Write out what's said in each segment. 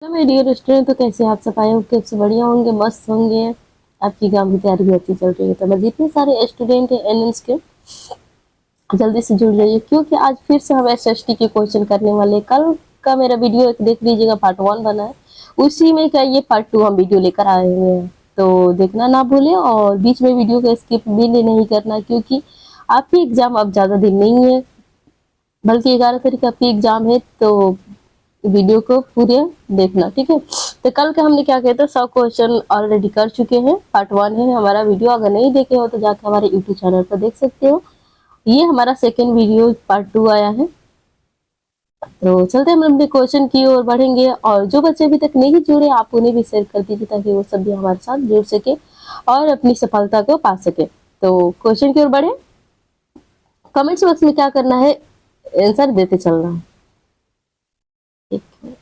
Hello मेरे dear student, तो कैसे आप सब आए होंगे? सबसे बढ़िया होंगे, मस्त होंगे। आपकी एग्जाम की तैयारी भी अच्छी चल रही है। तो मैं जितने सारे स्टूडेंट हैं एनएम्स के, जल्दी से जुड़ जाइए, क्योंकि आज फिर से हम एसएसटी के क्वेश्चन करने वाले हैं। कल का मेरा वीडियो एक देख लीजिएगा, पार्ट 1 बना है, उसी में का ये पार्ट 2 हम वीडियो लेकर आए हुए हैं। तो देखना ना भूलें, और बीच में वीडियो को स्किप भी नहीं करना, क्योंकि आपकी एग्जाम अब ज़्यादा दिन नहीं है, बल्कि 11 तारीख आपकी एग्जाम है। तो वीडियो को पूरे देखना, ठीक है। तो कल का हमने क्या किया था, 100 क्वेश्चन ऑलरेडी कर चुके हैं, पार्ट 1 है हमारा वीडियो। अगर नहीं देखे हो तो जाकर हमारे यूट्यूब चैनल पर देख सकते हो। ये हमारा सेकेंड वीडियो पार्ट 2 आया है। तो चलते हम अपने क्वेश्चन की ओर बढ़ेंगे, और जो बच्चे अभी तक नहीं जुड़े आप उन्हें भी शेयर कर दीजिए, ताकि वो सब भी हमारे साथ जुड़ सके और अपनी सफलता को पा सके। तो क्वेश्चन की ओर बढ़े। कमेंट्स बॉक्स में क्या करना है, आंसर देते चलना है। एक मिनट।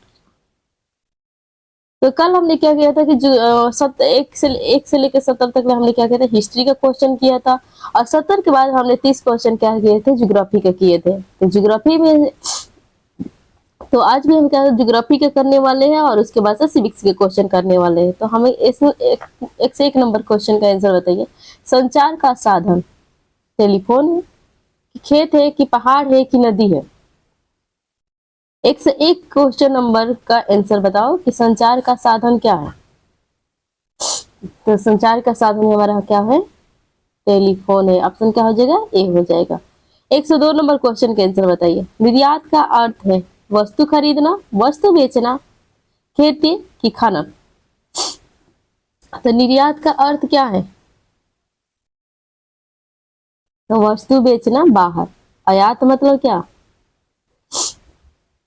तो कल हमने क्या किया था कि जो एक से लेकर 70 तक में हमने क्या किया था, हिस्ट्री का क्वेश्चन किया था। और 70 के बाद हमने 30 क्वेश्चन क्या किए थे, ज्योग्राफी का किए थे। तो ज्योग्राफी में तो आज भी हम क्या ज्योग्राफी के करने वाले हैं, और उसके बाद से सिविक्स के क्वेश्चन करने वाले हैं। तो हमें इसमें एक से एक नंबर क्वेश्चन का आंसर बताइए। संचार का साधन टेलीफोन है, खेत है, कि पहाड़ है, कि नदी है? एक से एक क्वेश्चन नंबर का आंसर बताओ कि संचार का साधन क्या है। तो संचार का साधन हमारा क्या है, टेलीफोन है। ऑप्शन क्या हो जाएगा, ए हो जाएगा। 102 नंबर क्वेश्चन का आंसर बताइए। निर्यात का अर्थ है वस्तु खरीदना, वस्तु बेचना, खेती, कि खाना? तो निर्यात का अर्थ क्या है, तो वस्तु बेचना बाहर। आयात मतलब क्या?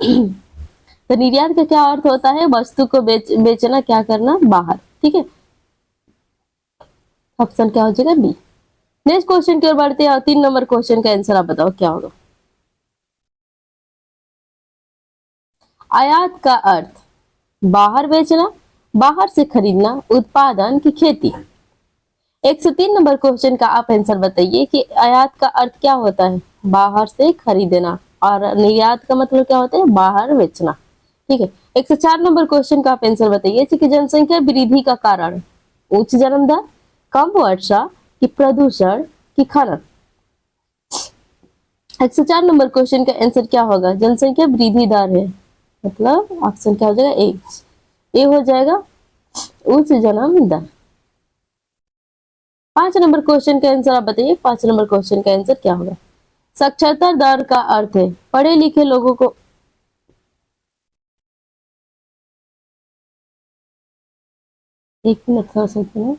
तो निर्यात का क्या अर्थ होता है, वस्तु को बेचना, क्या करना, बाहर, ठीक है। ऑप्शन क्या हो जाएगा, बी। नेक्स्ट क्वेश्चन की ओर बढ़ते हैं, और 3 नंबर क्वेश्चन का आंसर आप बताओ क्या होगा। आयात का अर्थ बाहर बेचना, बाहर से खरीदना, उत्पादन, की खेती? 103 नंबर क्वेश्चन का आप आंसर बताइए कि आयात का अर्थ क्या होता है, बाहर से खरीदना, और निर्यात का मतलब क्या होता है, बाहर बेचना, ठीक है। 104 नंबर क्वेश्चन का आप आंसर बताइए कि जनसंख्या वृद्धि का कारण उच्च जन्म दर, कम वर्षा, कि प्रदूषण, कि खनन? 104 नंबर क्वेश्चन का आंसर क्या होगा, जनसंख्या वृद्धि दर है, मतलब ऑप्शन क्या हो जाएगा, ए हो जाएगा, उच्च जन्म दर। 5 नंबर क्वेश्चन का आंसर आप बताइए, 5 नंबर क्वेश्चन का आंसर क्या होगा। साक्षरता दर का अर्थ है पढ़े लिखे लोगों को, एक मिनट थोड़ा सा सुनो।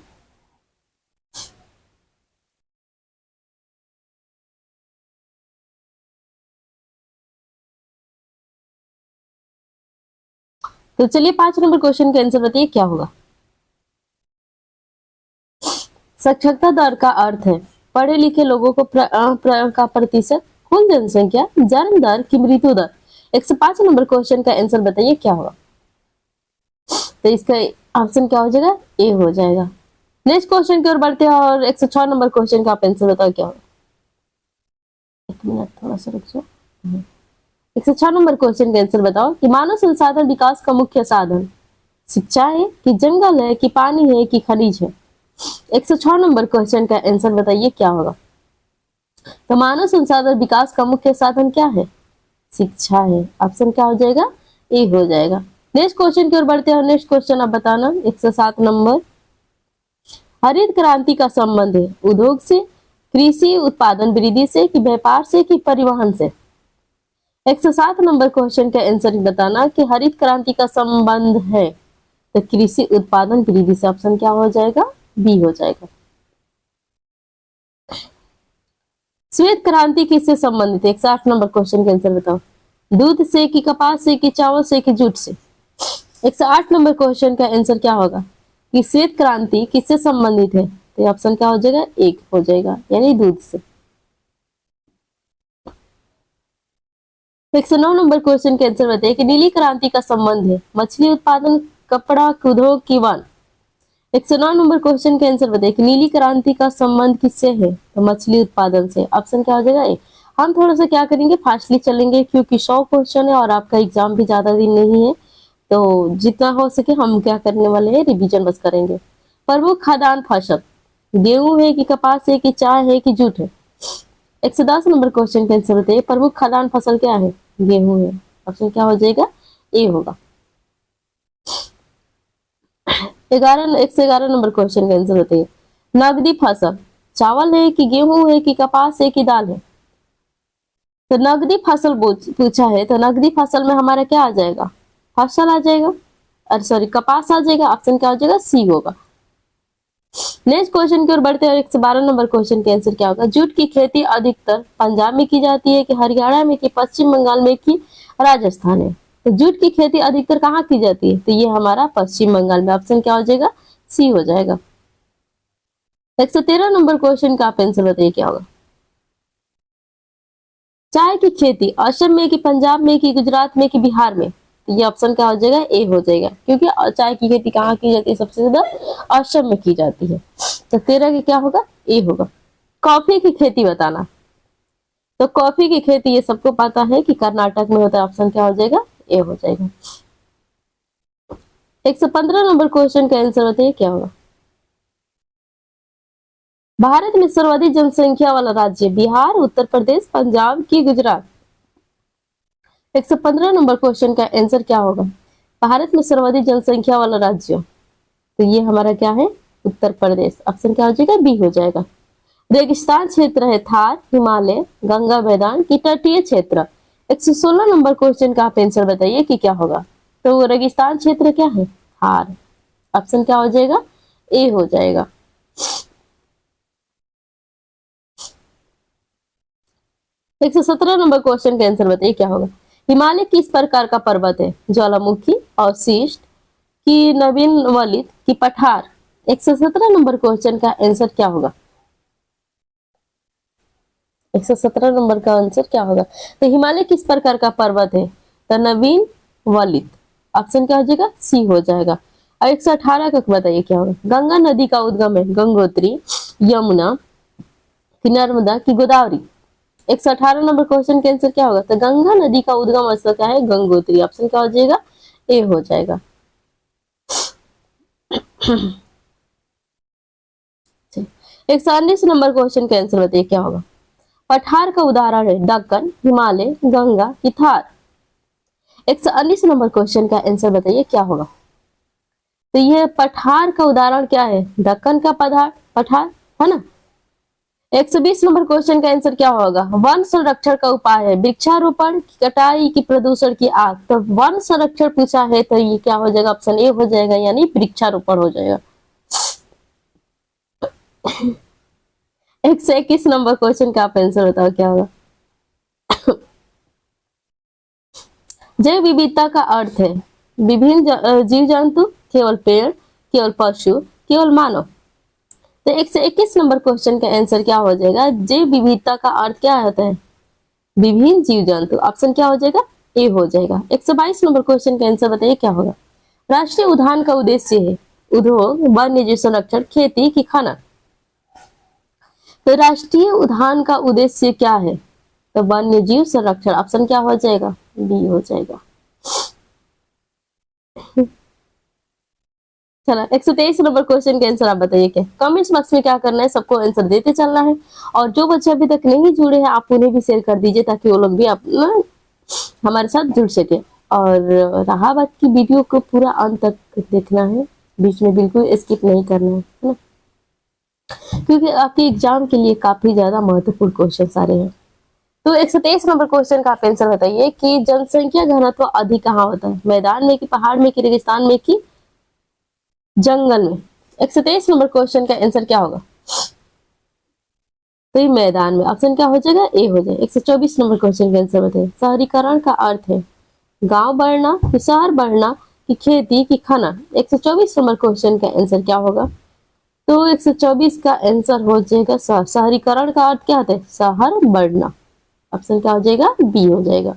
तो चलिए 5 नंबर क्वेश्चन का आंसर बताइए क्या होगा। साक्षरता दर का अर्थ है पढ़े लिखे लोगों को का प्रतिशत, कुल जनसंख्या, जन्म दर, की मृत्यु दर? 105 नंबर क्वेश्चन का आंसर बताइए क्या होगा। तो इसका ऑप्शन क्या हो जाएगा, ए हो जाएगा। नेक्स्ट क्वेश्चन की ओर बढ़ते हैं, और 106 नंबर क्वेश्चन का आप आंसर बताओ क्या होगा। एक मिनट थोड़ा सा रुक जाओ। 106 नंबर क्वेश्चन का आंसर बताओ कि मानव संसाधन विकास का मुख्य साधन शिक्षा है, कि जंगल है, कि पानी है, कि खनिज है? 106 नंबर क्वेश्चन का आंसर बताइए क्या होगा। तो मानव संसाधन विकास का मुख्य साधन क्या है, शिक्षा है। ऑप्शन क्या हो जाएगा, ए हो जाएगा। नेक्स्ट क्वेश्चन की ओर बढ़ते हैं। नेक्स्ट क्वेश्चन आप बताना, 107 नंबर। हरित क्रांति का संबंध है उद्योग से, कृषि उत्पादन वृद्धि से, कि व्यापार से, कि परिवहन से? 107 नंबर क्वेश्चन का आंसर बताना कि हरित क्रांति का संबंध है तो कृषि उत्पादन वृद्धि से। ऑप्शन क्या हो जाएगा, बी हो जाएगा। श्वेत क्रांति किससे संबंधित है, 108 नंबर क्वेश्चन का आंसर बताओ। दूध से, कि कपास से, कि चावल से, कि जूट से? 108 नंबर क्वेश्चन का आंसर क्या होगा कि श्वेत क्रांति किससे संबंधित है, तो ऑप्शन क्या हो जाएगा, एक हो जाएगा, यानी दूध से। 109 नंबर क्वेश्चन के आंसर बताइए कि नीली क्रांति का संबंध है मछली उत्पादन, कपड़ा उद्योग, की वन? 109 नंबर क्वेश्चन के आंसर बताइए कि नीली क्रांति का संबंध किससे है, तो मछली उत्पादन से। ऑप्शन क्या हो जाएगा, ए। हम थोड़ा सा क्या करेंगे, फास्टली चलेंगे, क्योंकि 100 क्वेश्चन है और आपका एग्जाम भी ज्यादा दिन नहीं है। तो जितना हो सके हम क्या करने वाले हैं, रिवीजन बस करेंगे। प्रमुख खाद्यान्न फसल गेहूं है कि कपास है कि चाय है कि जूट है? 110 नंबर क्वेश्चन का आंसर बताइए, प्रमुख खाद्यान्न फसल क्या है? गेहूं है। ऑप्शन क्या हो जाएगा? ए होगा। 111 नंबर क्वेश्चन का आंसर बताइए, नगदी फसल चावल है कि गेहूं है कि कपास है कि दाल है? तो नगदी फसल पूछा है, तो नगदी फसल में हमारा क्या आ जाएगा? फसल आ जाएगा, अरे सॉरी कपास आ जाएगा। ऑप्शन क्या हो जाएगा? सी होगा। नेक्स्ट क्वेश्चन की ओर बढ़ते हैं। 112 नंबर क्वेश्चन का आंसर क्या होगा? जूट की खेती अधिकतर पंजाब में की जाती है कि हरियाणा में कि पश्चिम बंगाल में कि राजस्थान है? तो जूट की खेती अधिकतर कहाँ की जाती है? तो ये हमारा पश्चिम बंगाल में। ऑप्शन क्या हो जाएगा? सी हो जाएगा। 113 नंबर क्वेश्चन का आप आंसर बताइए क्या होगा? चाय की खेती असम में कि पंजाब में कि गुजरात में कि बिहार में? तो ये ऑप्शन क्या हो जाएगा? ए हो जाएगा, क्योंकि चाय की खेती कहाँ की जाती है? सबसे ज्यादा असम में की जाती है। तो 13 की क्या होगा? ए होगा। कॉफी की खेती बताना। तो कॉफी की खेती ये सबको पता है कि कर्नाटक में होता है। ऑप्शन क्या हो जाएगा? ए हो जाएगा। 115 नंबर क्वेश्चन का आंसर बताइए क्या होगा? भारत में सर्वाधिक जनसंख्या वाला राज्य बिहार, उत्तर प्रदेश, पंजाब की गुजरात? 115 नंबर क्वेश्चन का आंसर क्या होगा? भारत में सर्वाधिक जनसंख्या वाला राज्य, तो ये हमारा क्या है? उत्तर प्रदेश। ऑप्शन क्या हो जाएगा? बी हो जाएगा। रेगिस्तान क्षेत्र है थार, हिमालय, गंगा मैदान की तटीय क्षेत्र? 116 नंबर क्वेश्चन का आप आंसर बताइए कि क्या होगा? तो रेगिस्तान क्षेत्र क्या है? थार। ऑप्शन क्या हो जाएगा? ए हो जाएगा। 117 नंबर क्वेश्चन का आंसर बताइए क्या होगा? हिमालय किस प्रकार का पर्वत है? ज्वालामुखी, अवशिष्ट की नवीन वलित की पठार? 117 नंबर क्वेश्चन का आंसर क्या होगा? 117 नंबर का आंसर क्या होगा? तो हिमालय किस प्रकार का पर्वत है? तो नवीन वलित। ऑप्शन क्या हो जाएगा? सी हो जाएगा। और 118 का बताइए क्या होगा? गंगा नदी का उद्गम है गंगोत्री, यमुना कि नर्मदा की गोदावरी? 118 नंबर क्वेश्चन का आंसर क्या होगा? तो गंगा नदी का उद्गम स्थल क्या है? गंगोत्री। ऑप्शन क्या हो जाएगा? ए हो जाएगा। 119 नंबर क्वेश्चन का आंसर बताइए क्या होगा? पठार का उदाहरण है दक्कन, हिमालय, गंगा की थार? 119 नंबर क्वेश्चन का आंसर बताइए क्या होगा? तो ये पठार का उदाहरण क्या है? दक्कन का पठार पठार है ना। 120 नंबर क्वेश्चन का आंसर क्या होगा? वन संरक्षण का उपाय है वृक्षारोपण की कटाई की प्रदूषण की आग? तो वन संरक्षण पूछा है, तो ये क्या हो जाएगा? ऑप्शन ए हो जाएगा, यानी वृक्षारोपण हो जाएगा। 121 नंबर क्वेश्चन का आप आंसर बताओ क्या होगा? जैव विविधता का अर्थ है विभिन्न जीव जंतु, केवल पेड़, केवल पशु, केवल मानव? तो 121 नंबर क्वेश्चन का आंसर क्या हो जाएगा? जैव विविधता का अर्थ क्या होता है? विभिन्न जीव जंतु। ऑप्शन क्या हो जाएगा? ए हो जाएगा। 122 नंबर क्वेश्चन का आंसर बताइए क्या होगा? राष्ट्रीय उद्यान का उद्देश्य है उद्योग, वन्य जीव संरक्षण, खेती की खनन? तो राष्ट्रीय उद्यान का उद्देश्य क्या है? तो वन्य जीव संरक्षण। ऑप्शन क्या हो जाएगा? बी हो जाएगा। चला 123 नंबर क्वेश्चन के आंसर आप बताइए क्या? कमेंट्स बॉक्स में क्या करना है, सबको आंसर देते चलना है। और जो बच्चे अभी तक नहीं जुड़े हैं आप उन्हें भी शेयर कर दीजिए, ताकि वो लोग भी अपना हमारे साथ जुड़ सके। और रहा बात की वीडियो को पूरा अंत तक देखना है, बीच में बिल्कुल स्किप नहीं करना है ना, क्योंकि आपके एग्जाम के लिए काफी ज्यादा महत्वपूर्ण क्वेश्चन सारे हैं। तो 123 नंबर क्वेश्चन का आप आंसर बताइए कि जनसंख्या घनत्व अधिक कहाँ होता है? मैदान में कि पहाड़ में कि रेगिस्तान में कि जंगल में? 123 नंबर क्वेश्चन का आंसर क्या होगा? तो ये मैदान में। ऑप्शन क्या हो जाएगा? ए हो जाएगा। 124 नंबर क्वेश्चन का आंसर बताइए, शहरीकरण का अर्थ है गांव बढ़ना कि शहर बढ़ना कि खेती की खनन? 124 नंबर क्वेश्चन का आंसर क्या होगा? तो 124 का आंसर हो जाएगा शहरीकरण का अर्थ क्या होता है? शहर बढ़ना। ऑप्शन क्या हो जाएगा? बी हो जाएगा।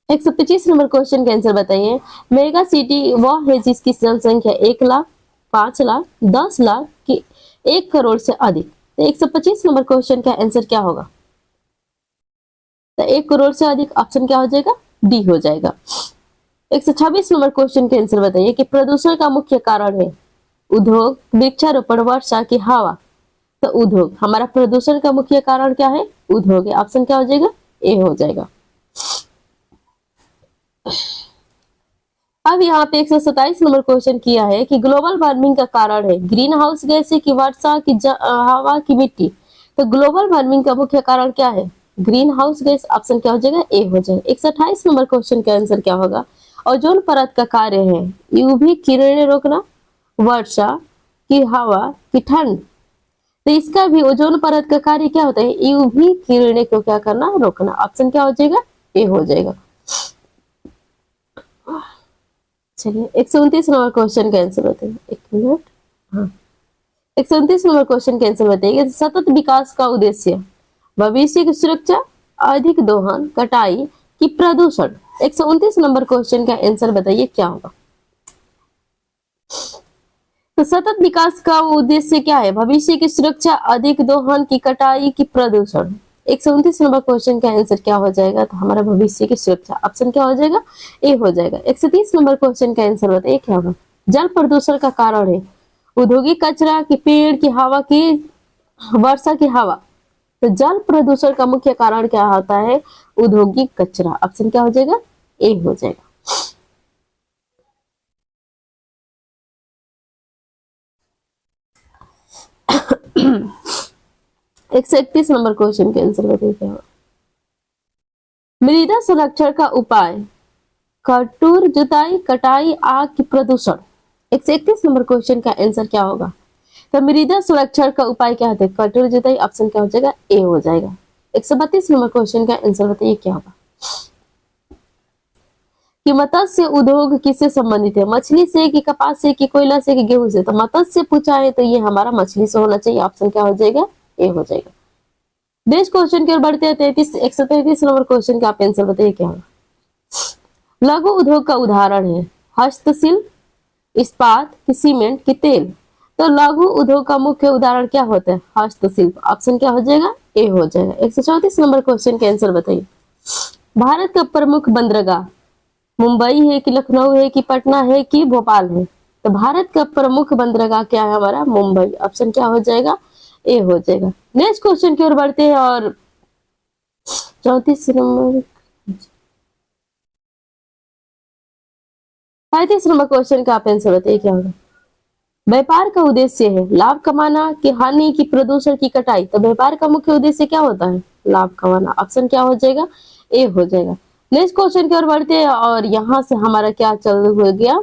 125 नंबर क्वेश्चन का आंसर बताइए, मेगा सिटी वह है जिसकी जनसंख्या 1 लाख, 5 लाख, 10 लाख की 1 करोड़ से अधिक? 125 नंबर क्वेश्चन का आंसर क्या होगा? तो 1 करोड़ से अधिक, ऑप्शन क्या हो जाएगा, डी हो जाएगा। 126 नंबर क्वेश्चन के आंसर बताइए कि प्रदूषण का मुख्य कारण है उद्योग, वृक्षारोपण, वर्षा की हवा। तो उद्योग, हमारा प्रदूषण का मुख्य कारण क्या है, उद्योग है, ऑप्शन क्या हो जाएगा, ए हो जाएगा। अब यहाँ पे 127 नंबर क्वेश्चन किया है कि ग्लोबल वार्मिंग का कारण है ग्रीन हाउस गैस की वर्षा की हवा की मिट्टी। तो ग्लोबल वार्मिंग का मुख्य कारण क्या है, ग्रीन हाउस गैस, ऑप्शन क्या हो जाएगा, ए हो जाएगा। 128 नंबर क्वेश्चन का आंसर क्या होगा, ओजोन परत का कार्य है यूवी किरणें रोकना, वर्षा की हवा की ठंड। तो इसका भी ओजोन परत का कार्य क्या होता है, यूवी किरणें को क्या करना, रोकना, ऑप्शन क्या हो जाएगा, ए हो जाएगा। चलिए 129 नंबर क्वेश्चन का आंसर बताइए, एक मिनट। हाँ, 129 नंबर क्वेश्चन का आंसर बताइए, सतत विकास का उद्देश्य भविष्य की सुरक्षा, अधिक दोहन, कटाई की प्रदूषण। 129 नंबर क्वेश्चन का आंसर बताइए क्या होगा। तो सतत विकास का उद्देश्य क्या है, भविष्य की सुरक्षा, अधिक दोहन की कटाई की प्रदूषण। 129 नंबर क्वेश्चन का आंसर क्या हो जाएगा, तो हमारा भविष्य की सुरक्षा, ऑप्शन क्या हो जाएगा, ए हो जाएगा। 130 नंबर क्वेश्चन का आंसर बताइए क्या होगा। जल प्रदूषण का कारण है औद्योगिक कचरा की, पेड़ की हवा की, वर्षा की हवा। तो जल प्रदूषण का मुख्य कारण क्या होता है, औद्योगिक कचरा, ऑप्शन क्या हो जाएगा, ए हो जाएगा। 131 नंबर क्वेश्चन के आंसर बताइए क्या होगा। मृदा संरक्षण का उपाय कटुर जुताई, कटाई, आग की प्रदूषण। 131 नंबर क्वेश्चन का आंसर क्या होगा। तो मृदा संरक्षण का उपाय क्या होता है, कटुर जुताई, ऑप्शन क्या हो जाएगा, ए हो जाएगा। 132 नंबर क्वेश्चन का आंसर बताइए क्या होगा। कि मत्स्य उद्योग किससे संबंधित है, मछली से कि कपास से कि कोयला से कि गेहूं से। तो मत्स्य पूछा है तो ये हमारा मछली से होना चाहिए, ऑप्शन क्या हो जाएगा, ए हो जाएगा। नेक्स्ट क्वेश्चन की ओर बढ़ते हैं। 133 नंबर क्वेश्चन का आप आंसर बताइए क्या होगा। लघु उद्योग का उदाहरण है हस्तशिल्प, इस्पात की, सीमेंट की, तेल। तो लघु उद्योग का मुख्य उदाहरण क्या होता है, हस्तशिल्प, ऑप्शन क्या हो जाएगा, ए हो जाएगा। 134 नंबर क्वेश्चन के आंसर बताइए। भारत का प्रमुख बंदरगाह मुंबई है कि लखनऊ है कि पटना है कि भोपाल है। तो भारत का प्रमुख बंदरगाह क्या है हमारा, मुंबई, ऑप्शन क्या हो जाएगा, ए हो जाएगा। नेक्स्ट क्वेश्चन की ओर बढ़ते हैं और 34 नंबर 35 नंबर क्वेश्चन का आप आंसर बताइए क्या होगा। व्यापार का उद्देश्य है लाभ कमाना कि हानि की, प्रदूषण की, कटाई। तो व्यापार का मुख्य उद्देश्य क्या होता है, लाभ कमाना, ऑप्शन क्या हो जाएगा, ए हो जाएगा। नेक्स्ट क्वेश्चन की ओर बढ़ते हैं और यहाँ से हमारा क्या चालू हो गया,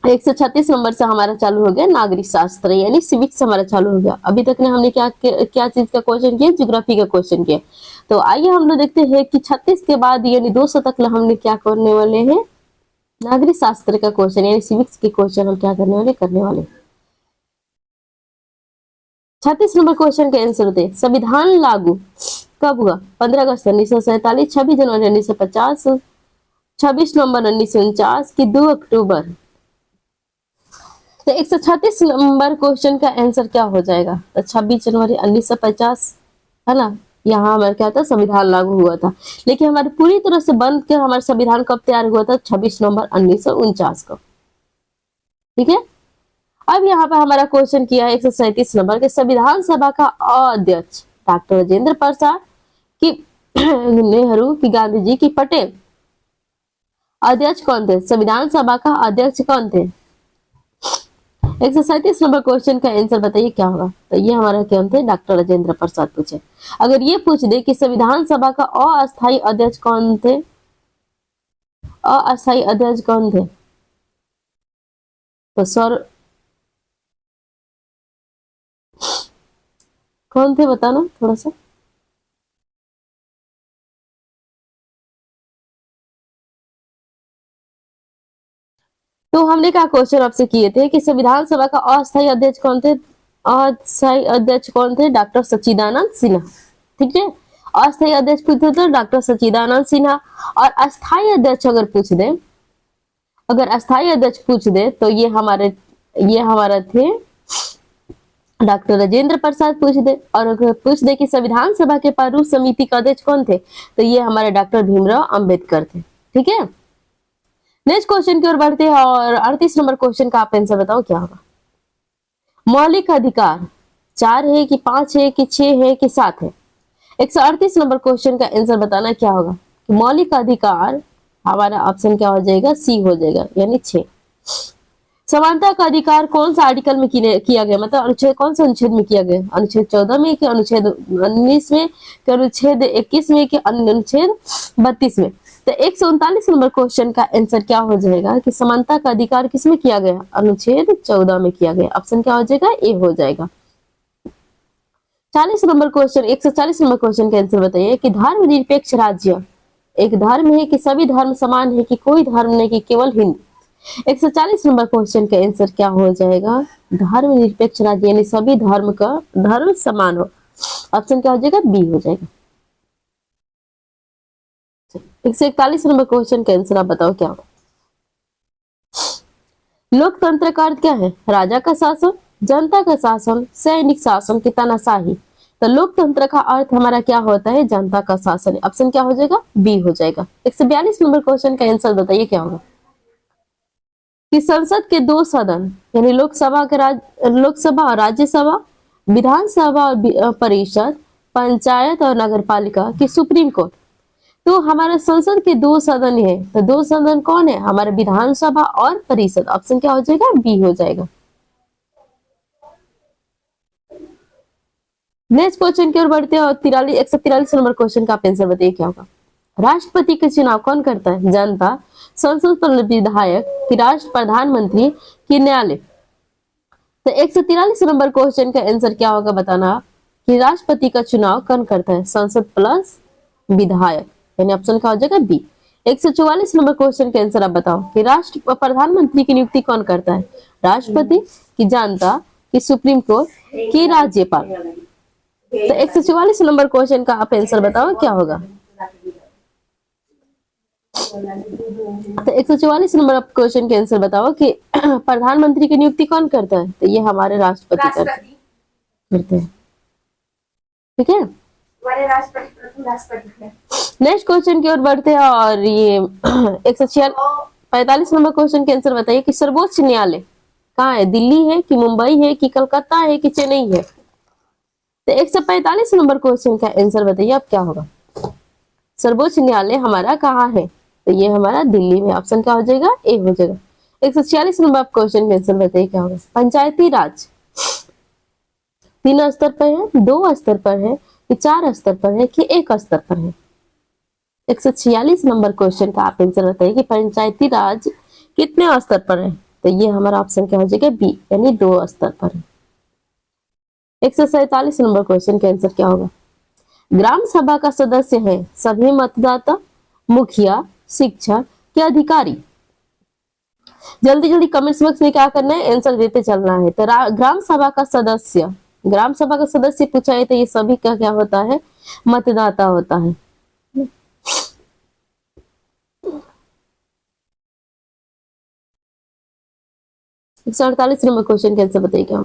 136 नंबर से हमारा चालू हो गया नागरिक शास्त्र यानी सिविक्स हमारा चालू हो गया। अभी तक ने हमने क्या चीज का क्वेश्चन किया, ज्योग्राफी का क्वेश्चन किया। तो आइए हम लोग देखते हैं कि 36 के बाद यानी 200 तक हमने क्या करने वाले हैं, नागरिक शास्त्र का क्वेश्चन यानी सिविक्स के क्वेश्चन हम क्या करने वाले। 36 नंबर क्वेश्चन के आंसर होते, संविधान लागू कब हुआ, 15 अगस्त 1947, 26 जनवरी 1950, 26 नवंबर 1949 की 2 अक्टूबर। तो 136 नंबर क्वेश्चन का आंसर क्या हो जाएगा, तो 26 जनवरी 1950 है ना। यहाँ हमारा क्या था, संविधान लागू हुआ था। लेकिन हमारे पूरी तरह से बंद कर हमारा संविधान कब तैयार हुआ था, 26 नवंबर 1949 को। ठीक है। अब यहाँ पे हमारा क्वेश्चन किया है 137 नंबर के, संविधान सभा का अध्यक्ष डॉक्टर राजेंद्र प्रसाद की, नेहरू की, गांधी जी की, पटेल। अध्यक्ष कौन थे, संविधान सभा का अध्यक्ष कौन थे। 137 नंबर क्वेश्चन का आंसर बताइए क्या होगा। तो ये हमारा क्या थे, डॉक्टर राजेंद्र प्रसाद पूछे। अगर ये पूछ दे कि संविधान सभा का अस्थायी अध्यक्ष कौन थे, अस्थायी अध्यक्ष कौन थे, तो सर कौन थे बताना थोड़ा सा। तो हमने क्या क्वेश्चन आपसे किए थे कि संविधान सभा का अस्थायी अध्यक्ष कौन थे, अस्थायी अध्यक्ष कौन थे, डॉक्टर सच्चिदानंद सिन्हा। ठीक है, अस्थायी अध्यक्ष पूछे तो डॉक्टर सच्चिदानंद सिन्हा। और अस्थायी अध्यक्ष अगर पूछ दे, अगर अस्थायी अध्यक्ष पूछ दे तो ये हमारा थे डॉक्टर राजेंद्र प्रसाद पूछ दे, और अगर पूछ दे कि संविधान सभा के प्रारूप समिति का अध्यक्ष कौन थे, तो ये हमारे डॉक्टर भीमराव अंबेडकर थे। ठीक है, नेक्स्ट क्वेश्चन की ओर बढ़ते हैं और 38 नंबर क्वेश्चन का आप आंसर बताओ क्या होगा। मौलिक अधिकार 4 है कि 5 है कि 6 है कि 7 है। 138 नंबर क्वेश्चन का आंसर बताना क्या होगा। मौलिक अधिकार हमारा ऑप्शन क्या हो जाएगा, सी हो जाएगा, यानी 6। समानता का अधिकार कौन सा आर्टिकल में किया गया, मतलब अनुच्छेद कौन सा अनुच्छेद में किया गया, अनुच्छेद 14 में कि अनुच्छेद 19 में कि अनुच्छेद 21 में कि अनुच्छेद 32 में। तो 139 नंबर क्वेश्चन का आंसर क्या हो जाएगा कि समानता का अधिकार किसमें किया गया, अनुच्छेद 14 में किया गया। ऑप्शन क्या हो जाएगा, ए हो जाएगा। 40 नंबर क्वेश्चन 140 नंबर क्वेश्चन का आंसर बताइए कि धर्मनिरपेक्ष राज्य एक धर्म है कि सभी धर्म समान है कि कोई धर्म नहीं कि केवल हिंदू। 140 नंबर क्वेश्चन का आंसर क्या हो जाएगा, धर्मनिरपेक्ष राज्य यानी सभी धर्म का धर्म समान हो। ऑप्शन क्या हो जाएगा, बी हो जाएगा। 141 नंबर क्वेश्चन का आंसर आप बताओ क्या होगा। लोकतंत्र का अर्थ क्या है, राजा का शासन, जनता का शासन, सैनिक शासन की तानाशाही। तो लोकतंत्र का अर्थ हमारा क्या होता है, जनता का शासन। ऑप्शन क्या हो जाएगा, बी हो जाएगा। 142 नंबर क्वेश्चन का आंसर बताइए क्या होगा कि संसद के 2 सदन यानी लोकसभा और राज्यसभा, विधानसभा और परिषद, पंचायत और नगर पालिका की सुप्रीम कोर्ट। तो हमारे संसद के 2 सदन है, तो 2 सदन कौन है, हमारे विधानसभा और परिषद। ऑप्शन क्या हो जाएगा, बी हो जाएगा। नेक्स्ट क्वेश्चन की ओर बढ़ते हैं और 143 नंबर क्वेश्चन का आंसर बताइए क्या होगा। राष्ट्रपति के चुनाव कौन करता है, जनता, संसद पर विधायक कि राष्ट्र प्रधानमंत्री कि न्यायालय। तो 143 नंबर क्वेश्चन का आंसर क्या होगा बताना कि राष्ट्रपति का चुनाव कौन करता है, संसद प्लस विधायक, यानी ऑप्शन क्या हो जाएगा, बी। 144 नंबर क्वेश्चन का आंसर आप बताओ कि राष्ट्र प्रधानमंत्री की नियुक्ति कौन करता है, राष्ट्रपति की जनता की सुप्रीम कोर्ट की राज्यपाल। तो 144 नंबर क्वेश्चन का आप आंसर बताओ क्या होगा। तो 144 नंबर आप क्वेश्चन के आंसर बताओ कि प्रधानमंत्री की नियुक्ति कौन करता है, तो ये हमारे राष्ट्रपति करते हैं। ठीक है, नेक्स्ट क्वेश्चन की ओर बढ़ते हैं और ये 145 नंबर क्वेश्चन के आंसर बताइए कि सर्वोच्च न्यायालय कहाँ है, दिल्ली है कि मुंबई है कि कलकत्ता है कि चेन्नई है। तो 145 नंबर क्वेश्चन का आंसर बताइए अब क्या होगा। सर्वोच्च न्यायालय हमारा कहाँ है, तो ये हमारा दिल्ली में। ऑप्शन क्या हो जाएगा, ए हो जाएगा। 146 नंबर क्वेश्चन का आंसर बताइए क्या होगा। पंचायती राज 3 स्तर पर है, 2 स्तर पर है कि 4 स्तर पर है कि 1 स्तर पर है। 146 नंबर क्वेश्चन का आप आंसर बताइए कि पंचायती राज कितने स्तर पर है, तो ये हमारा ऑप्शन क्या हो जाएगा, बी, यानी 2 स्तर पर है। 147 नंबर क्वेश्चन का आंसर क्या होगा। ग्राम सभा का सदस्य है सभी मतदाता, मुखिया, शिक्षक के अधिकारी। जल्दी जल्दी कमेंट्स बॉक्स में क्या करना है, आंसर देते चलना है। तो ग्राम सभा का सदस्य पूछा है, तो ये सभी का क्या होता है, मतदाता होता है। एक 148 नंबर क्वेश्चन का आंसर बताइए क्या।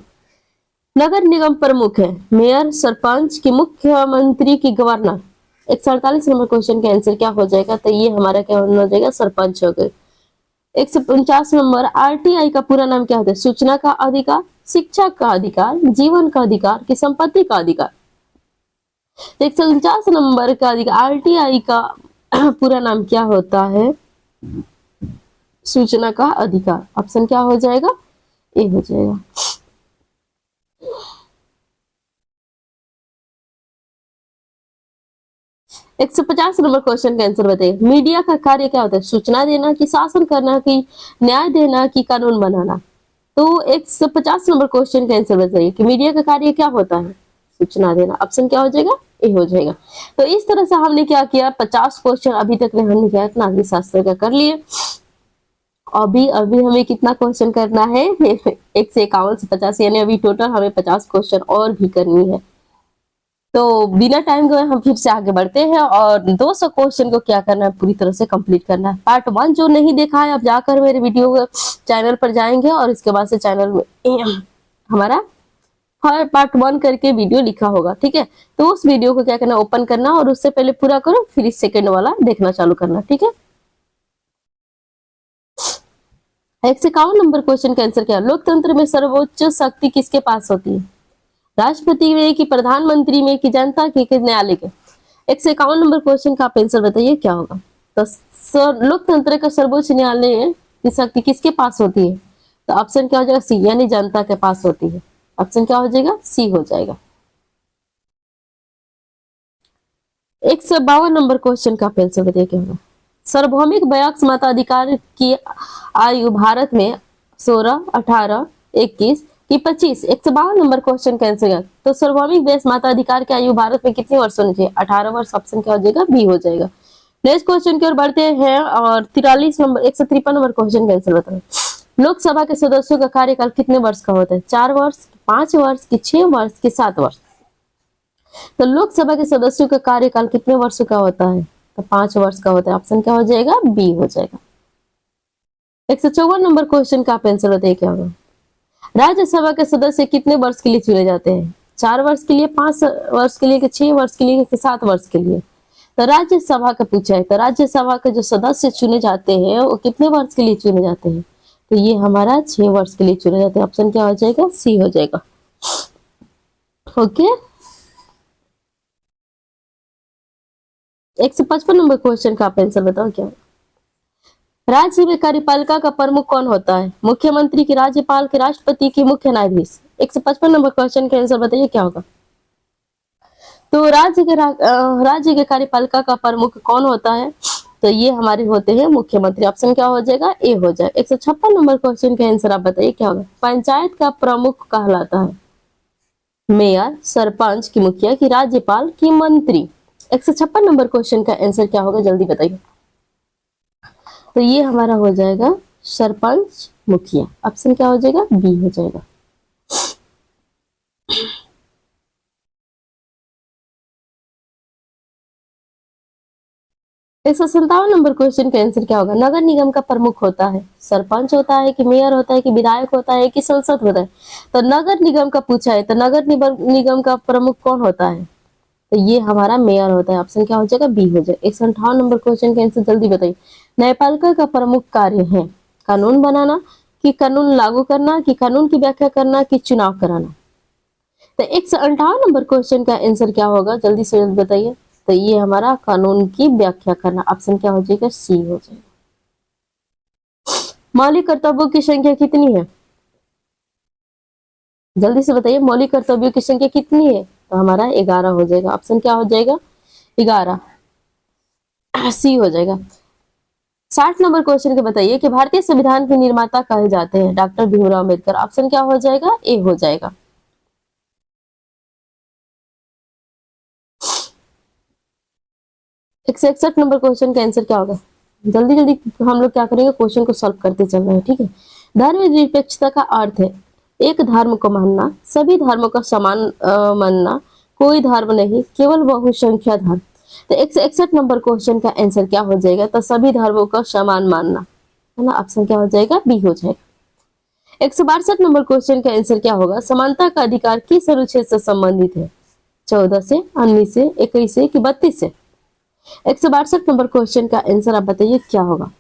नगर निगम प्रमुख है मेयर, सरपंच की, मुख्यमंत्री की, गवर्नर। 148 नंबर क्वेश्चन का आंसर क्या हो जाएगा, तो ये हमारा क्या हो जाएगा, सरपंच हो गए। 149 नंबर आरटीआई का पूरा नाम क्या होता है, सूचना का अधिकार, शिक्षा का अधिकार, जीवन का अधिकार की संपत्ति का अधिकार। 149 नंबर का अधिकार आरटीआई का पूरा नाम क्या होता है, सूचना का अधिकार। ऑप्शन क्या हो जाएगा, ए हो जाएगा। एक 150 नंबर क्वेश्चन का आंसर बताइए। मीडिया का कार्य क्या होता है, सूचना देना कि शासन करना कि न्याय देना कि कानून बनाना। तो 150 नंबर क्वेश्चन का आंसर बताइए कि मीडिया का कार्य क्या होता है, सूचना देना। ऑप्शन क्या हो जाएगा, ए हो जाएगा। तो इस तरह से हमने क्या किया, 50 क्वेश्चन अभी तक हमने क्या नागरिक शास्त्र का कर लिए। अभी हमें कितना क्वेश्चन करना है, 1 से 51 से 50, यानी अभी टोटल हमें 50 क्वेश्चन और भी करनी है। तो बिना टाइम गए हम फिर से आगे बढ़ते हैं और 200 क्वेश्चन को क्या करना है, पूरी तरह से कंप्लीट करना है। पार्ट 1 जो नहीं देखा है, अब जाकर मेरे वीडियो चैनल पर जाएंगे और इसके बाद से चैनल में हमारा हर पार्ट 1 करके वीडियो लिखा होगा, ठीक है। तो उस वीडियो को क्या करना, ओपन करना और उससे पहले पूरा करो, फिर इस सेकंड वाला देखना चालू करना, ठीक है। 151 नंबर क्वेश्चन का आंसर क्या है? लोकतंत्र में सर्वोच्च शक्ति किसके पास होती है? राष्ट्रपति में कि प्रधानमंत्री में कि जनता के कि न्यायालय के? 151 नंबर क्वेश्चन का आप आंसर बताइए क्या होगा। तो लोकतंत्र का सर्वोच्च न्यायालय की शक्ति किसके पास होती है? तो ऑप्शन क्या हो जाएगा? सी, यानी जनता के पास होती है। ऑप्शन क्या हो जाएगा? सी हो जाएगा। 152 नंबर क्वेश्चन का आंसर बताइए क्या होगा। सार्वभौमिक वयस्क मताधिकार की आयु भारत में 16, 18, 21 कि 25? 152 नंबर क्वेश्चन का आंसर है। तो सार्वभौमिक वयस्क मताधिकार की आयु भारत में कितने वर्ष होनी चाहिए? 18 वर्ष। ऑप्शन क्या हो जाएगा? बी हो जाएगा। नेक्स्ट क्वेश्चन की ओर बढ़ते हैं और 43 नंबर 153 नंबर क्वेश्चन का आंसर बताओ। लोकसभा के सदस्यों का कार्यकाल कितने वर्ष का होता है? 4 वर्ष, 5 वर्ष कि 6 वर्ष कि 7 वर्ष? तो लोकसभा के सदस्यों का कार्यकाल कितने वर्ष का होता है? तो 5 वर्ष का होता है। ऑप्शन क्या हो जाएगा? बी हो जाएगा। 154 नंबर क्वेश्चन का आप आंसर बताइए क्या होगा। राज्यसभा के सदस्य कितने वर्ष के लिए चुने जाते हैं? 4 वर्ष के लिए, 5 वर्ष के लिए कि 6 वर्ष के लिए कि 7 वर्ष के लिए? तो राज्यसभा का पूछा है, तो राज्यसभा के जो सदस्य चुने जाते हैं वो कितने वर्ष के लिए चुने जाते हैं? तो ये हमारा 6 वर्ष के लिए चुने जाते हैं। ऑप्शन क्या हो जाएगा? सी हो जाएगा। ओके। 155 नंबर क्वेश्चन का आप आंसर बताओ क्या? राज्य में कार्यपालिका का प्रमुख कौन होता है? मुख्यमंत्री की, राज्यपाल के, राष्ट्रपति की, मुख्य न्यायाधीश? 155 नंबर क्वेश्चन का आंसर बताइए क्या होगा। तो राज्य के कार्यपालिका का प्रमुख कौन होता है? तो ये हमारे होते हैं मुख्यमंत्री। ऑप्शन क्या हो जाएगा? ए हो जाए। 156 नंबर क्वेश्चन का आंसर आप बताइए क्या होगा। पंचायत का प्रमुख कहलाता है मेयर, सरपंच की, मुखिया की, राज्यपाल की, मंत्री? 156 नंबर क्वेश्चन का आंसर क्या होगा, जल्दी बताइए। तो ये हमारा हो जाएगा सरपंच, मुखिया। ऑप्शन क्या हो जाएगा? बी हो जाएगा। 157 नंबर क्वेश्चन का आंसर क्या होगा। नगर निगम का प्रमुख होता है सरपंच होता है कि मेयर होता है कि विधायक होता है कि संसद होता है? तो नगर निगम का पूछा है, तो नगर निगम का प्रमुख कौन होता है? तो ये हमारा मेयर होता है। ऑप्शन क्या हो जाएगा? बी हो जाएगा। 158 नंबर क्वेश्चन का आंसर जल्दी बताइए। न्यायपालिका का प्रमुख कार्य है कानून बनाना कि कानून लागू करना कि कानून की व्याख्या करना कि चुनाव कराना? तो 158 नंबर क्वेश्चन का आंसर क्या होगा, जल्दी से जल्दी बताइए। तो ये हमारा कानून की व्याख्या करना। ऑप्शन क्या हो जाएगा? सी हो जाएगा। मौलिक कर्तव्यों की संख्या कितनी है? जल्दी से बताइए, मौलिक कर्तव्यों की संख्या कितनी है? तो हमारा 11 हो जाएगा। ऑप्शन क्या हो जाएगा? 11, सी हो जाएगा। 60 नंबर क्वेश्चन के बताइए कि भारतीय संविधान के निर्माता कहे जाते हैं डॉक्टर भीमराव अम्बेडकर? ऑप्शन क्या हो जाएगा? ए हो जाएगा। 161 नंबर क्वेश्चन का आंसर क्या होगा? जल्दी जल्दी हम लोग क्या करेंगे, क्वेश्चन को सॉल्व करते चल रहे हैं, ठीक है। धर्मनिरपेक्षता का अर्थ है एक धर्म को मानना, सभी धर्मों का समान मानना, कोई धर्म नहीं, केवल बहुसंख्या धर्म। तो 161 नंबर क्वेश्चन का आंसर क्या हो जाएगा? तो सभी धर्मों का समान मानना, है ना। ऑप्शन क्या हो जाएगा? बी हो जाएगा। 162 नंबर क्वेश्चन का आंसर क्या होगा? समानता का अधिकार किस अनुच्छेद से संबंधित है? 14 से, 19 से, 21 से कि 32 से? 162 नंबर क्वेश्चन का आंसर आप बताइए क्या होगा।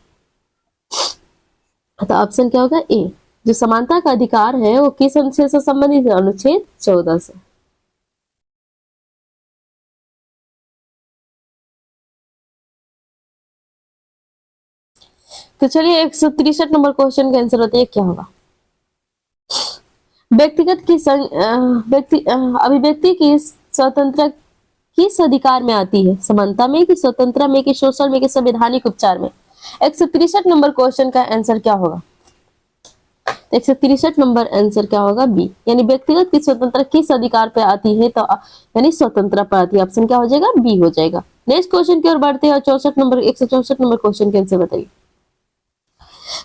तो ऑप्शन क्या होगा? ए। जो समानता का अधिकार है वो किस अनुच्छेद से संबंधित है? अनुच्छेद 14 से। तो चलिए 163 नंबर क्वेश्चन का आंसर बताइए क्या होगा। व्यक्तिगत की अभिव्यक्ति की स्वतंत्रता किस अधिकार में आती है? समानता में कि स्वतंत्रता में कि सोशल में कि संवैधानिक उपचार में? 163 नंबर क्वेश्चन का आंसर क्या होगा? 163 नंबर आंसर क्या होगा? बी, यानी व्यक्तिगत की स्वतंत्रता किस अधिकार पे आती है? तो यानी स्वतंत्रता पर आती है। ऑप्शन क्या हो जाएगा? बी हो जाएगा। नेक्स्ट क्वेश्चन की ओर बढ़ते हैं। 164 नंबर क्वेश्चन के आंसर बताइए।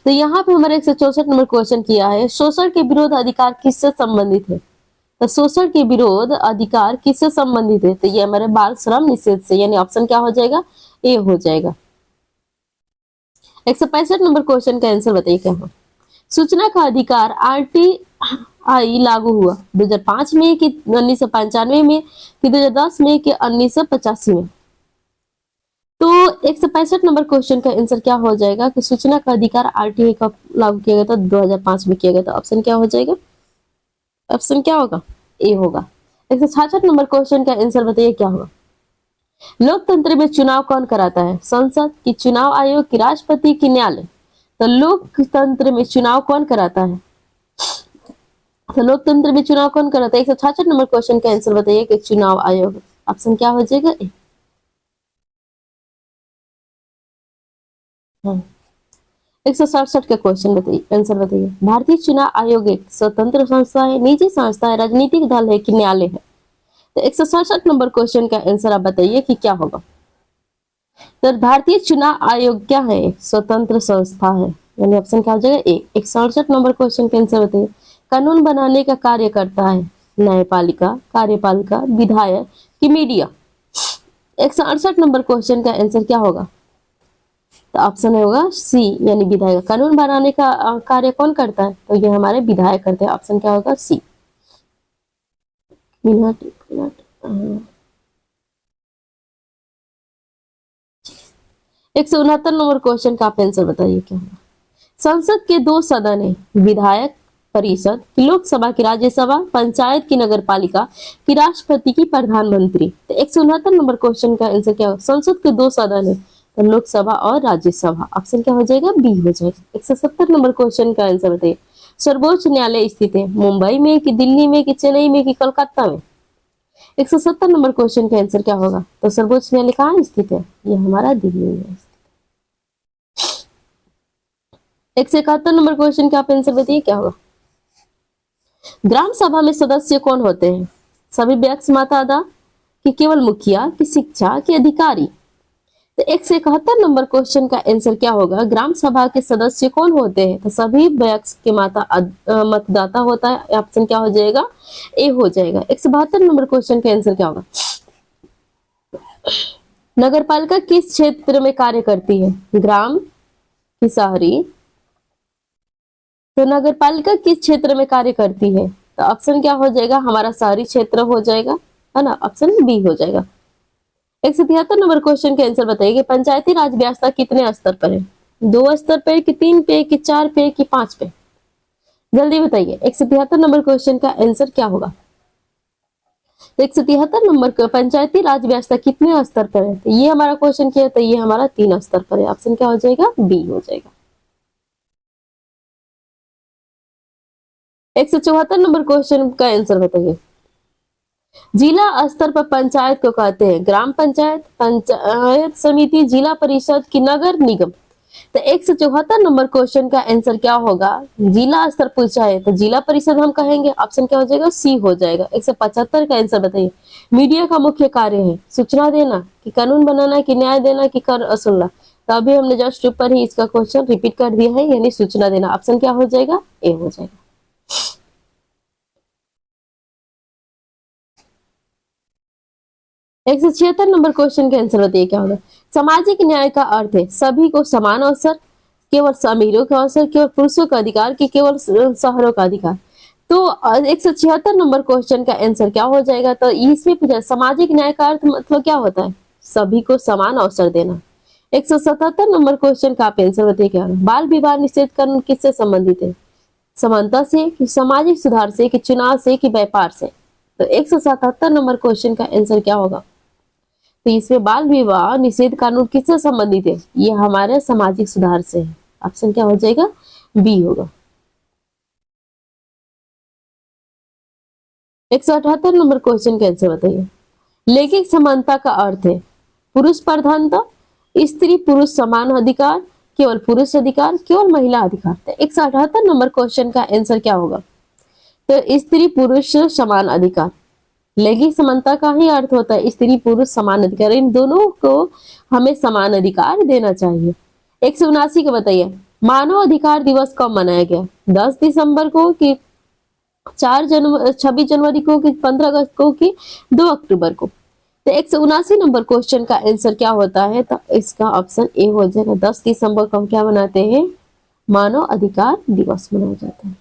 तो यहाँ पे हमारे 164 नंबर क्वेश्चन किया है शोषण के विरोध अधिकार किससे संबंधित है? तो शोषण के विरोध अधिकार किससे संबंधित है? तो ये हमारे बाल श्रम निषेध से, यानी ऑप्शन क्या हो जाएगा? ए हो जाएगा। 165 नंबर क्वेश्चन का आंसर बताइए क्या हो। सूचना का अधिकार आई लागू हुआ 2005 में कि 1995 में कि 2010 में कि 1985 में। तो 165 नंबर क्वेश्चन का आंसर क्या हो जाएगा कि सूचना का अधिकार आरटीआई कब लागू किया गया था? 2005 में किया गया था। ऑप्शन क्या हो जाएगा? ऑप्शन क्या होगा? ए होगा। 166 नंबर क्वेश्चन का आंसर बताइए क्या होगा? लोकतंत्र में चुनाव कौन कराता है? संसद की, चुनाव आयोग की, राष्ट्रपति की, न्यायालय? तो लोकतंत्र में चुनाव कौन कराता है? तो लोकतंत्र में चुनाव कौन कराता है? 166 नंबर क्वेश्चन का आंसर बताइए कि चुनाव आयोग। ऑप्शन क्या हो जाएगा? ए। 167 का क्वेश्चन बताइए, आंसर बताइए। भारतीय चुनाव आयोग एक स्वतंत्र संस्था है, निजी संस्था है, राजनीतिक दल है कि न्यायालय है? तो 167 नंबर क्वेश्चन का आंसर आप बताइए कि क्या होगा? तो भारतीय चुनाव आयोग क्या है? स्वतंत्र संस्था है, यानी ऑप्शन क्या हो जाएगा? ए। 167 नंबर क्वेश्चन का आंसर बताइए। कानून बनाने का कार्य करता है न्यायपालिका, कार्यपालिका, विधायक कि मीडिया? 168 नंबर क्वेश्चन का आंसर क्या होगा? तो ऑप्शन होगा सी, यानी विधायक। कानून बनाने का कार्य कौन करता है? तो ये हमारे विधायक करते हैं। ऑप्शन क्या होगा? सी। मिनट मिनट 169 नंबर क्वेश्चन का आप आंसर बताइए क्या होगा? संसद के दो सदन है, विधायक परिषद की, लोकसभा की, राज्यसभा, पंचायत की, नगर पालिका की, राष्ट्रपति की, प्रधानमंत्री? तो 169 नंबर क्वेश्चन का आंसर क्या होगा? संसद के दो सदन है, तो लोकसभा और राज्यसभा। ऑप्शन क्या हो जाएगा? बी हो जाएगा। 170 नंबर क्वेश्चन का आंसर बताइए। सर्वोच्च न्यायालय स्थित है मुंबई में कि दिल्ली में कि चेन्नई में कि कोलकाता में? 170 नंबर क्वेश्चन का आंसर क्या होगा? तो सर्वोच्च न्यायालय कहाँ स्थित है? ये हमारा दिल्ली में है। 171 नंबर क्वेश्चन का आप आंसर बताइए क्या होगा? ग्राम सभा में सदस्य कौन होते हैं? सभी वयस्क मतदाता कि केवल मुखिया की, शिक्षा के अधिकारी? तो 171 नंबर क्वेश्चन का आंसर क्या होगा? ग्राम सभा के सदस्य कौन होते हैं? तो सभी वयस्क के मतदाता होता है। ऑप्शन क्या हो जाएगा? ए हो जाएगा। 172 नंबर क्वेश्चन का आंसर क्या होगा? नगरपालिका किस क्षेत्र में कार्य करती है? ग्राम की, शहरी? तो नगरपालिका किस क्षेत्र में कार्य करती है? तो ऑप्शन क्या हो जाएगा? हमारा शहरी क्षेत्र हो जाएगा, है ना? ऑप्शन बी हो जाएगा। 173 नंबर क्वेश्चन के आंसर बताइए कि पंचायती राज व्यवस्था कितने स्तर पर है? 2 स्तर पे कि 3 पे कि 4 पे कि 5 पे? जल्दी बताइए। 173 नंबर क्वेश्चन का आंसर क्या होगा? तो 173 नंबर का पंचायती राज व्यवस्था कितने स्तर पर है? तो ये हमारा क्वेश्चन क्या है? तो ये हमारा 3 स्तर पर है। ऑप्शन क्या हो जाएगा? बी हो जाएगा। 174 नंबर क्वेश्चन का आंसर बताइए। जिला स्तर पर पंचायत को कहते हैं ग्राम पंचायत, पंचायत समिति, जिला परिषद की, नगर निगम? तो 174 नंबर क्वेश्चन का आंसर क्या होगा? जिला स्तर पूछा है तो जिला परिषद हम कहेंगे। ऑप्शन क्या हो जाएगा? सी हो जाएगा। 175 का आंसर बताइए। मीडिया का मुख्य कार्य है सूचना देना कि कानून बनाना कि न्याय देना कि कर वसूलना? तो अभी हमने जस्ट ऊपर ही इसका क्वेश्चन रिपीट कर दिया है, यानी सूचना देना। ऑप्शन क्या हो जाएगा? ए हो जाएगा। 176 नंबर क्वेश्चन के आंसर बताइए क्या होगा? सामाजिक न्याय का अर्थ है सभी को समान अवसर, केवल अमीरों का अवसर, केवल पुरुषों का अधिकार कि केवल शहरों का अधिकार? तो 176 नंबर क्वेश्चन का आंसर क्या हो जाएगा? तो इसमें पूछा सामाजिक न्याय का अर्थ मतलब क्या होता है? सभी को समान अवसर देना। 177 नंबर क्वेश्चन का आप आंसर बताइए क्या होगा? बाल विवाह निषेध कानून किससे संबंधित है? समानता से कि सामाजिक सुधार से कि चुनाव से कि व्यापार से? तो 177 नंबर क्वेश्चन का आंसर क्या होगा? तो इसमें बाल विवाह निषेध कानून किससे संबंधित है? ये हमारे सामाजिक सुधार से है। ऑप्शन क्या हो जाएगा? बी होगा। 178 नंबर क्वेश्चन का आंसर बताइए। लैंगिक समानता का अर्थ है पुरुष प्रधानता, स्त्री पुरुष समान अधिकार, केवल पुरुष अधिकार, केवल महिला अधिकार? तो 178 नंबर क्वेश्चन का आंसर क्या होगा? तो स्त्री पुरुष समान अधिकार। लैंगिक समानता का ही अर्थ होता है स्त्री पुरुष समान अधिकार, इन दोनों को हमें समान अधिकार देना चाहिए। 179 का बताइए। मानव अधिकार दिवस कब मनाया गया? 10 दिसंबर को कि 26 जनवरी को कि 15 अगस्त को कि 2 अक्टूबर को? तो 179 नंबर क्वेश्चन का आंसर क्या होता है? तो इसका ऑप्शन ए हो जाएगा। 10 दिसंबर को हम क्या मनाते हैं? मानव अधिकार दिवस मनाया जाता है।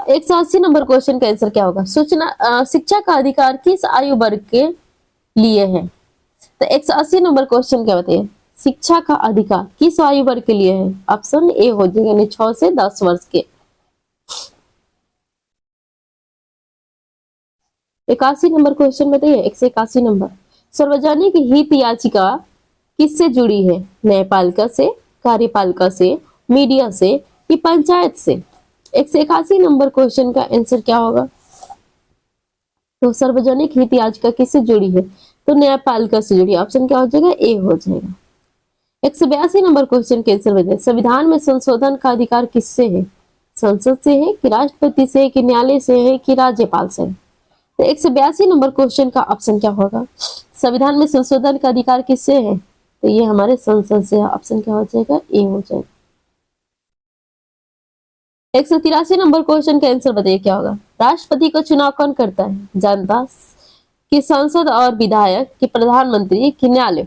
180 नंबर क्वेश्चन का आंसर क्या होगा? सूचना शिक्षा का अधिकार किस आयु वर्ग के लिए है? तो 180 नंबर क्वेश्चन क्या बताइए? शिक्षा का अधिकार किस आयु वर्ग के लिए है? ऑप्शन ए हो जाएगा, यानी 6 से 10 वर्ष के। 81 नंबर क्वेश्चन बताइए, 181 नंबर। सार्वजनिक हित याचिका किससे जुड़ी है? न्यायपालिका से, कार्यपालिका से, मीडिया से कि पंचायत से? 181 नंबर क्वेश्चन का आंसर क्या होगा? तो सार्वजनिक हित याचिका किससे जुड़ी है? तो न्यायपालिका से जुड़ी। ऑप्शन क्या हो जाएगा? ए हो जाएगा। 182 नंबर क्वेश्चन के आंसर बताइए। संविधान में संशोधन का अधिकार किससे है? संसद से है कि राष्ट्रपति से, कि न्यायालय से है, कि राज्यपाल से? तो 182 नंबर क्वेश्चन का ऑप्शन क्या होगा? संविधान में संशोधन का अधिकार किससे है? तो ये हमारे संसद से है। ऑप्शन क्या हो जाएगा? ए हो जाएगा। 183 नंबर क्वेश्चन का आंसर बताइए क्या होगा? राष्ट्रपति का चुनाव कौन करता है? जनता, कि सांसद और विधायक, कि प्रधानमंत्री, कि न्यायालय?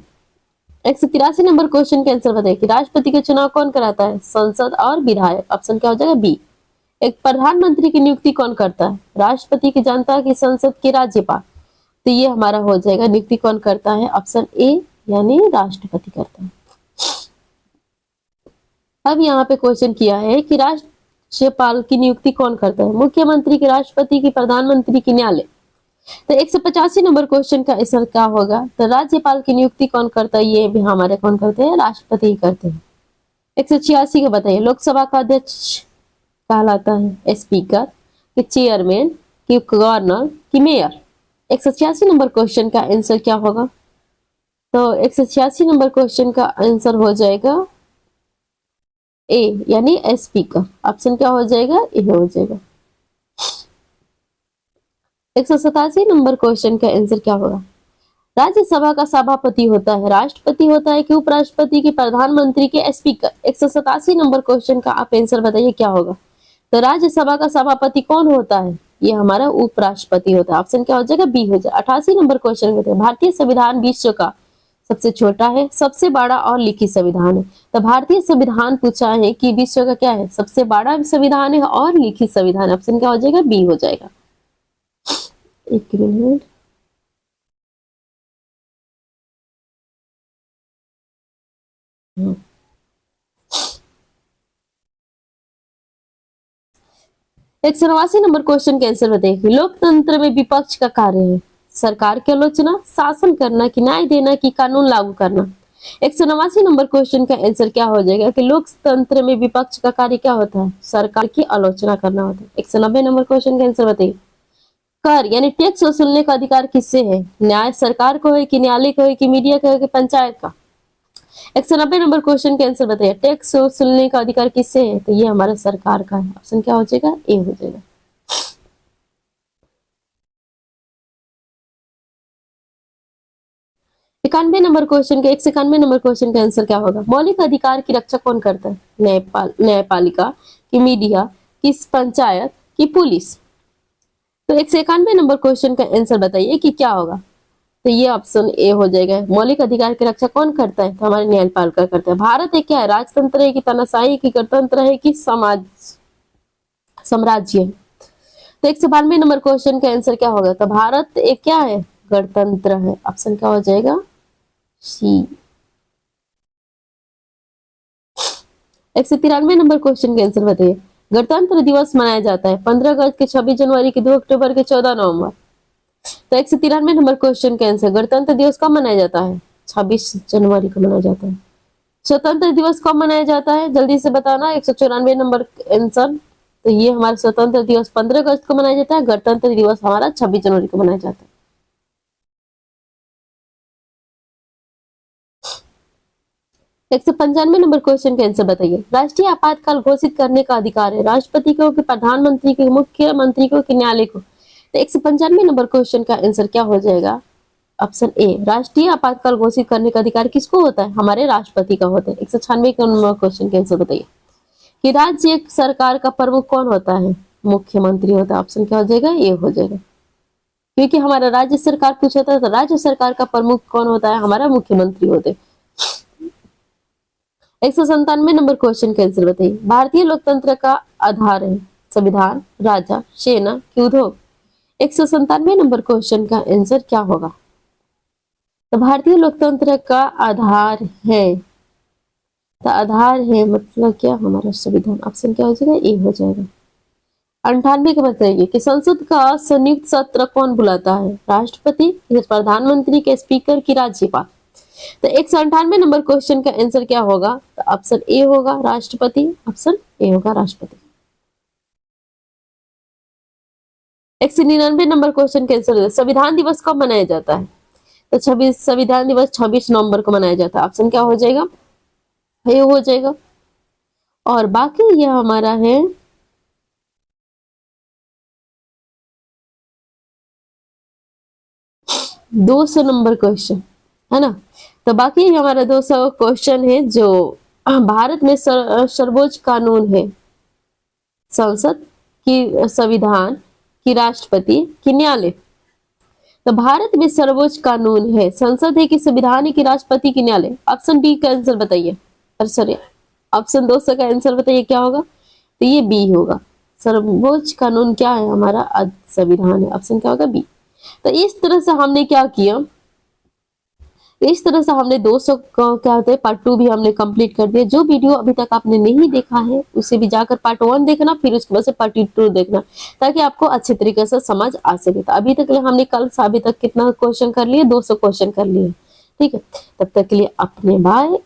183 नंबर क्वेश्चन का आंसर बताइए कि राष्ट्रपति का चुनाव कौन कराता है? संसद और विधायक। ऑप्शन क्या हो जाएगा? बी। एक प्रधानमंत्री की नियुक्ति कौन करता है? राष्ट्रपति, की जनता, की संसद, की राज्यपाल? तो ये हमारा हो जाएगा, नियुक्ति कौन करता है? ऑप्शन ए, यानी राष्ट्रपति करता है। अब यहाँ पे क्वेश्चन किया है कि राज्यपाल की नियुक्ति कौन करता है? मुख्यमंत्री, की राष्ट्रपति, की प्रधानमंत्री, की न्यायालय? तो 185 नंबर क्वेश्चन का आंसर क्या होगा? तो राज्यपाल की नियुक्ति कौन करता है? ये भी हमारे कौन करते हैं? राष्ट्रपति ही करते हैं। 186 का बताइए। लोकसभा का अध्यक्ष कहलाता है स्पीकर, कि चेयरमैन, कि गवर्नर, कि मेयर? 186 नंबर क्वेश्चन का आंसर क्या होगा? तो 186 नंबर क्वेश्चन का आंसर हो जाएगा ए, यानी स्पीकर। ऑप्शन क्या हो जाएगा? ए हो जाएगा। 187 नंबर क्वेश्चन का आंसर क्या होगा? राज्यसभा का सभापति होता है राष्ट्रपति होता है, कि उपराष्ट्रपति, की प्रधानमंत्री, के स्पीकर? 187 नंबर क्वेश्चन का आप आंसर बताइए क्या होगा? तो राज्यसभा का सभापति कौन होता है? ये हमारा उपराष्ट्रपति होता है। ऑप्शन क्या हो जाएगा? बी हो जाएगा। 88 नंबर क्वेश्चन बताइए। भारतीय संविधान विश्व का सबसे छोटा है, सबसे बड़ा और लिखित संविधान है? तो भारतीय संविधान पूछा है कि विश्व का क्या है? सबसे बड़ा संविधान है और लिखित संविधान। ऑप्शन क्या हो जाएगा? बी हो जाएगा। एक मिनट। हम्म। 189 नंबर क्वेश्चन का आंसर बताइए कि लोकतंत्र में विपक्ष का कार्य है सरकार की आलोचना, शासन करना, कि न्याय देना, कि कानून लागू करना? 189 नंबर क्वेश्चन का आंसर क्या हो जाएगा? कि लोकतंत्र में विपक्ष का कार्य क्या होता है? सरकार की आलोचना करना होता है। 190 नंबर क्वेश्चन का आंसर बताइए। कर यानी टैक्स वसूलने का अधिकार किससे है? न्याय सरकार को है, कि न्यायालय को है, कि मीडिया को है, कि पंचायत का? 190 नंबर क्वेश्चन के आंसर बताइए। टैक्स वसूलने का अधिकार किससे है? तो ये हमारा सरकार का है। ऑप्शन क्या हो जाएगा? ए हो जाएगा। 91 नंबर क्वेश्चन के 191 नंबर क्वेश्चन का आंसर क्या होगा? मौलिक अधिकार की रक्षा कौन करता है? न्यायपालिका, की मीडिया, की पंचायत, की पुलिस? तो 191 नंबर क्वेश्चन का आंसर बताइए कि क्या होगा? तो ये ऑप्शन ए हो जाएगा। मौलिक अधिकार की रक्षा कौन करता है? तो हमारे न्यायपालिका करता है। भारत एक क्या है? राजतंत्र है, कि तानाशाही, कि गणतंत्र है, कि समाज साम्राज्य है? तो 192 नंबर क्वेश्चन का आंसर क्या होगा? तो भारत एक क्या है? गणतंत्र है। ऑप्शन क्या हो जाएगा? सी। 193 नंबर क्वेश्चन का आंसर बताइए। गणतंत्र दिवस मनाया जाता है 15 अगस्त, के 26 जनवरी, के 2 अक्टूबर, के 14 नवंबर? तो 193 नंबर क्वेश्चन का आंसर, गणतंत्र दिवस कब मनाया जाता है? 26 जनवरी को मनाया जाता है। स्वतंत्र दिवस कब मनाया जाता है? जल्दी से बताना। 194 नंबर आंसर। तो ये हमारा स्वतंत्र दिवस 15 अगस्त को मनाया जाता है। गणतंत्र दिवस हमारा 26 जनवरी को मनाया जाता है। 195 नंबर क्वेश्चन का आंसर बताइए। राष्ट्रीय आपातकाल घोषित करने का अधिकार है राष्ट्रपति को, कि प्रधानमंत्री को, मुख्यमंत्री को, कि न्यायालय को? तो 195 नंबर क्वेश्चन का आंसर क्या हो जाएगा? ऑप्शन ए, राष्ट्रीय आपातकाल घोषित करने का अधिकार किसको होता है? हमारे राष्ट्रपति का होता है। 196 नंबर क्वेश्चन का आंसर बताइए कि राज्य सरकार का प्रमुख कौन होता है? मुख्यमंत्री होता है। ऑप्शन क्या हो जाएगा? ए हो जाएगा। क्योंकि हमारा राज्य सरकार पूछा था, तो राज्य सरकार का प्रमुख कौन होता है? हमारा मुख्यमंत्री होते हैं। 197 नंबर क्वेश्चन का आंसर बताइए। भारतीय लोकतंत्र का आधार है संविधान, राजा, सेना कि उद्योग? 197 नंबर क्वेश्चन का आंसर क्या होगा? तो भारतीय लोकतंत्र का आधार है, तो आधार है मतलब क्या? हमारा संविधान। ऑप्शन क्या हो जाएगा? ए हो जाएगा। 98 का बताइए कि संसद का संयुक्त सत्र कौन बुलाता है? राष्ट्रपति, प्रधानमंत्री के, स्पीकर की राज्यपाल? तो 198 नंबर क्वेश्चन का आंसर क्या होगा? तो ऑप्शन ए होगा राष्ट्रपति। ऑप्शन ए होगा राष्ट्रपति। 199 नंबर क्वेश्चन का आंसर, संविधान दिवस कब मनाया जाता है? तो 26 संविधान दिवस 26 नवंबर को मनाया जाता है। ऑप्शन क्या हो जाएगा? ये हो जाएगा। और बाकी यह हमारा है 200 नंबर क्वेश्चन, है ना। तो बाकी हमारा 200 क्वेश्चन है जो भारत में सर्वोच्च कानून है, संसद की, संविधान की, राष्ट्रपति की, न्यायालय? तो भारत में सर्वोच्च कानून है, संसद है कि संविधान है कि राष्ट्रपति की, न्यायालय? ऑप्शन बी का आंसर बताइए। सॉरी, ऑप्शन 200 का आंसर बताइए क्या होगा? तो ये बी होगा। सर्वोच्च कानून क्या है हमारा? संविधान है। ऑप्शन क्या होगा? बी। तो इस तरह से हमने क्या किया, इस तरह से हमने 200 क्या होता है पार्ट 2 भी हमने कंप्लीट कर दिया। जो वीडियो अभी तक आपने नहीं देखा है उसे भी जाकर पार्ट 1 देखना, फिर उसके बाद से पार्ट 2 देखना, ताकि आपको अच्छे तरीके से समझ आ सके। तो अभी तक हमने कल से अभी तक कितना क्वेश्चन कर लिए? 200 क्वेश्चन कर लिए। ठीक है, तब तक के लिए अपने बाय।